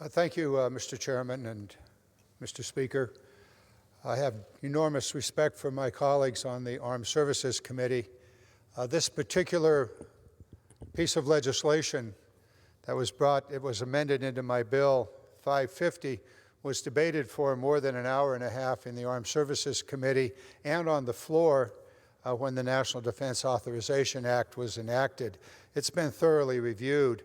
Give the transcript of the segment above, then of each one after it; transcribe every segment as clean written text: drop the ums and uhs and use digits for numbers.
Thank you, Mr. Chairman and Mr. Speaker. I have enormous respect for my colleagues on the Armed Services Committee. This particular piece of legislation that was it was amended into my bill 550, was debated for more than an hour and a half in the Armed Services Committee and on the floor when the National Defense Authorization Act was enacted. It's been thoroughly reviewed,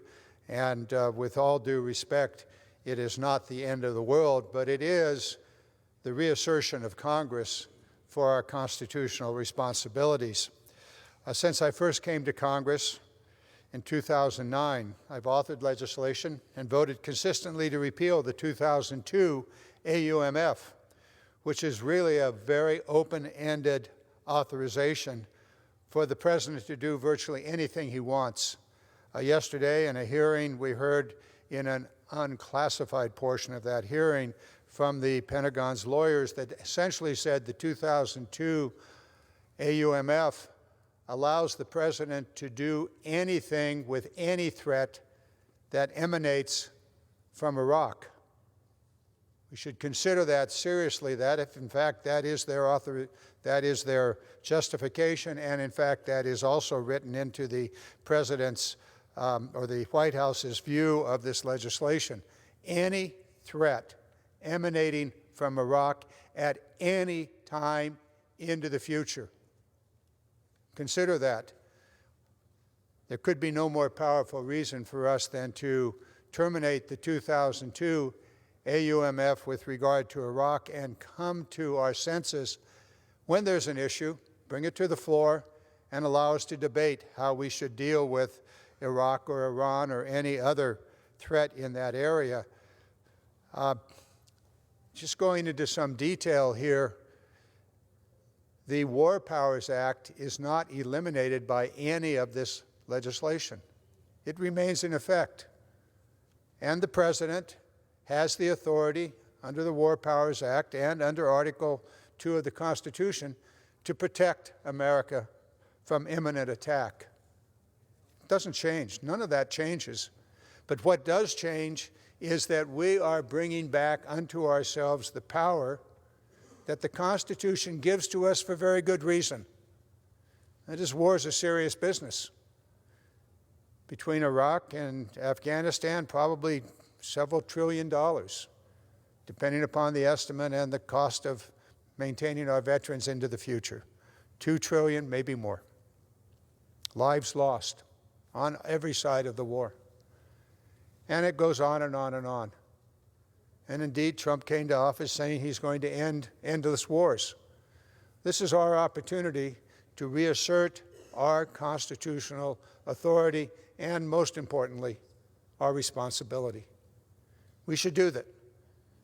and with all due respect, it is not the end of the world, but it is the reassertion of Congress for our constitutional responsibilities. Since I first came to Congress in 2009, I've authored legislation and voted consistently to repeal the 2002 AUMF, which is really a very open-ended authorization for the President to do virtually anything he wants. Yesterday, in a hearing, we heard in an unclassified portion of that hearing from the Pentagon's lawyers that essentially said the 2002 AUMF allows the President to do anything with any threat that emanates from Iraq. We should consider that seriously, that if in fact that is their justification, and in fact that is also written into the President's or the White House's view of this legislation. Any threat emanating from Iraq at any time into the future. Consider that. There could be no more powerful reason for us than to terminate the 2002 AUMF with regard to Iraq and come to our senses when there's an issue, bring it to the floor, and allow us to debate how we should deal with Iraq or Iran or any other threat in that area. Just going into some detail here, the War Powers Act is not eliminated by any of this legislation. It remains in effect. And the President has the authority under the War Powers Act and under Article 2 of the Constitution to protect America from imminent attack. It doesn't change. None of that changes. But what does change is that we are bringing back unto ourselves the power that the Constitution gives to us for very good reason. That is, war is a serious business. Between Iraq and Afghanistan, probably several $1 trillion, depending upon the estimate and the cost of maintaining our veterans into the future. $2 trillion, maybe more. Lives lost on every side of the war. And it goes on and on and on. And indeed, Trump came to office saying he's going to end endless wars. This is our opportunity to reassert our constitutional authority and, most importantly, our responsibility. We should do that.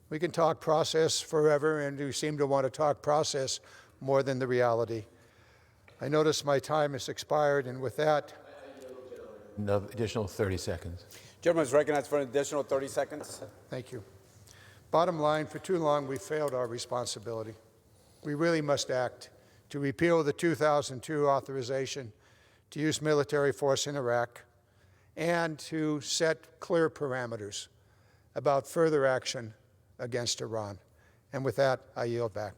We can talk process forever, and we seem to want to talk process more than the reality. I notice my time has expired, and with that, an additional 30 seconds. Gentleman is recognized for an additional 30 seconds. Thank you. Bottom line, for too long, we failed our responsibility. We really must act to repeal the 2002 authorization to use military force in Iraq and to set clear parameters about further action against Iran. And with that, I yield back.